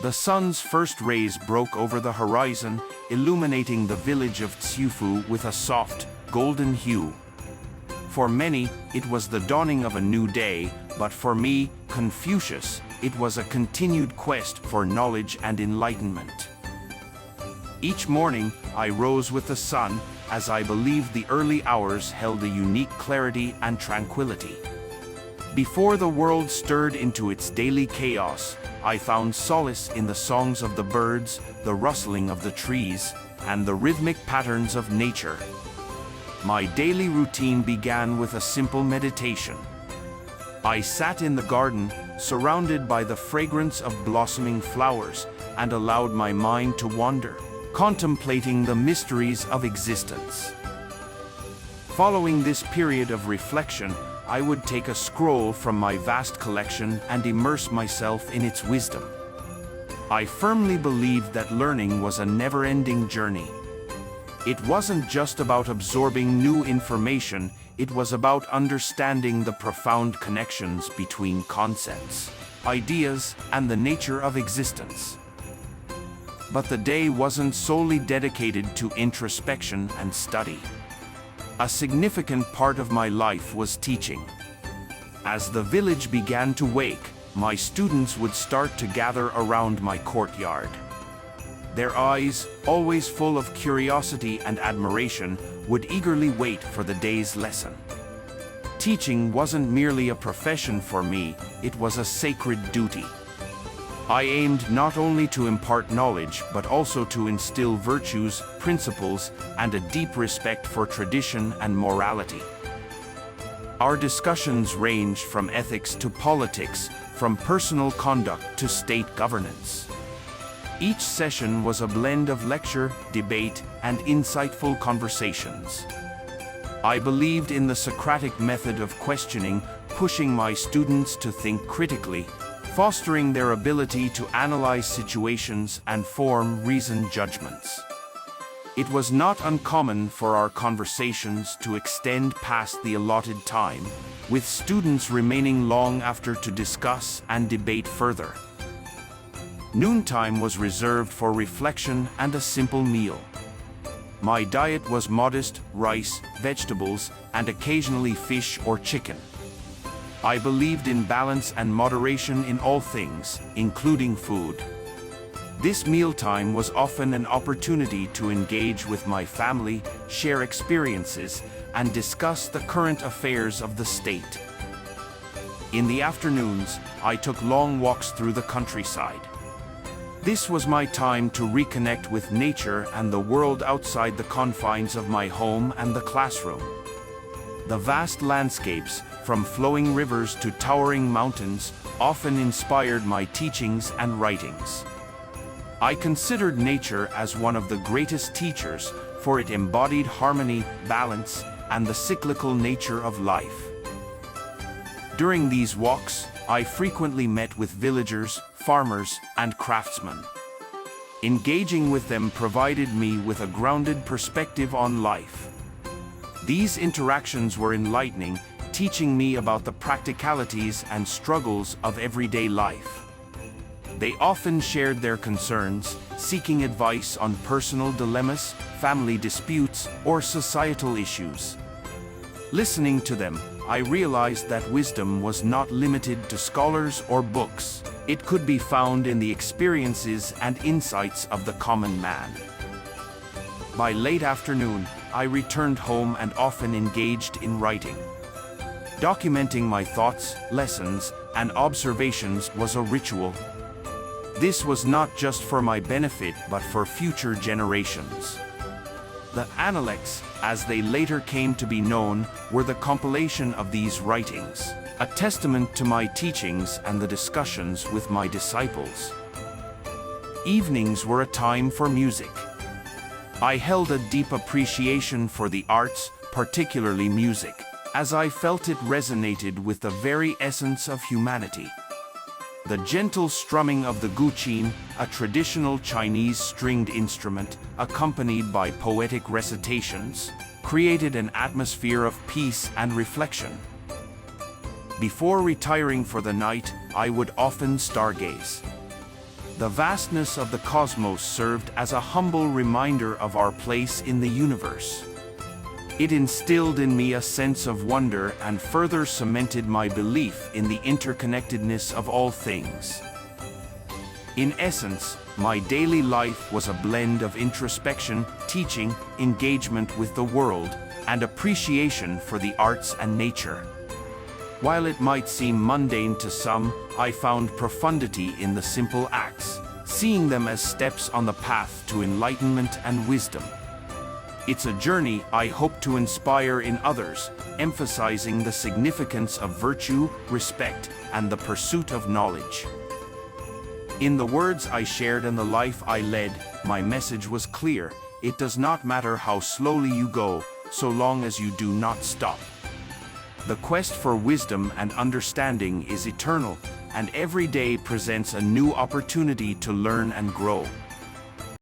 The sun's first rays broke over the horizon, illuminating the village of Tsiufu with a soft, golden hue. For many, it was the dawning of a new day, but for me, Confucius, it was a continued quest for knowledge and enlightenment. Each morning, I rose with the sun, as I believed the early hours held a unique clarity and tranquility. Before the world stirred into its daily chaos, I found solace in the songs of the birds, the rustling of the trees, and the rhythmic patterns of nature. My daily routine began with a simple meditation. I sat in the garden, surrounded by the fragrance of blossoming flowers, and allowed my mind to wander, contemplating the mysteries of existence. Following this period of reflection, I would take a scroll from my vast collection and immerse myself in its wisdom. I firmly believed that learning was a never-ending journey. It wasn't just about absorbing new information, it was about understanding the profound connections between concepts, ideas, and the nature of existence. But the day wasn't solely dedicated to introspection and study. A significant part of my life was teaching. As the village began to wake, my students would start to gather around my courtyard. Their eyes, always full of curiosity and admiration, would eagerly wait for the day's lesson. Teaching wasn't merely a profession for me, it was a sacred duty. I aimed not only to impart knowledge, but also to instill virtues, principles, and a deep respect for tradition and morality. Our discussions ranged from ethics to politics, from personal conduct to state governance. Each session was a blend of lecture, debate, and insightful conversations. I believed in the Socratic method of questioning, pushing my students to think critically, fostering their ability to analyze situations and form reasoned judgments. It was not uncommon for our conversations to extend past the allotted time, with students remaining long after to discuss and debate further. Noontime was reserved for reflection and a simple meal. My diet was modest: rice, vegetables, and occasionally fish or chicken. I believed in balance and moderation in all things, including food. This mealtime was often an opportunity to engage with my family, share experiences, and discuss the current affairs of the state. In the afternoons, I took long walks through the countryside. This was my time to reconnect with nature and the world outside the confines of my home and the classroom. The vast landscapes, from flowing rivers to towering mountains, often inspired my teachings and writings. I considered nature as one of the greatest teachers, for it embodied harmony, balance, and the cyclical nature of life. During these walks, I frequently met with villagers, farmers, and craftsmen. Engaging with them provided me with a grounded perspective on life. These interactions were enlightening, teaching me about the practicalities and struggles of everyday life. They often shared their concerns, seeking advice on personal dilemmas, family disputes, or societal issues. Listening to them, I realized that wisdom was not limited to scholars or books. It could be found in the experiences and insights of the common man. By late afternoon, I returned home and often engaged in writing. Documenting my thoughts, lessons, and observations was a ritual. This was not just for my benefit, but for future generations. The Analects, as they later came to be known, were the compilation of these writings, a testament to my teachings and the discussions with my disciples. Evenings were a time for music. I held a deep appreciation for the arts, particularly music, as I felt it resonated with the very essence of humanity. The gentle strumming of the guqin, a traditional Chinese stringed instrument, accompanied by poetic recitations, created an atmosphere of peace and reflection. Before retiring for the night, I would often stargaze. The vastness of the cosmos served as a humble reminder of our place in the universe. It instilled in me a sense of wonder and further cemented my belief in the interconnectedness of all things. In essence, my daily life was a blend of introspection, teaching, engagement with the world, and appreciation for the arts and nature. While it might seem mundane to some, I found profundity in the simple acts, seeing them as steps on the path to enlightenment and wisdom. It's a journey I hope to inspire in others, emphasizing the significance of virtue, respect, and the pursuit of knowledge. In the words I shared and the life I led, my message was clear: it does not matter how slowly you go, so long as you do not stop. The quest for wisdom and understanding is eternal, and every day presents a new opportunity to learn and grow.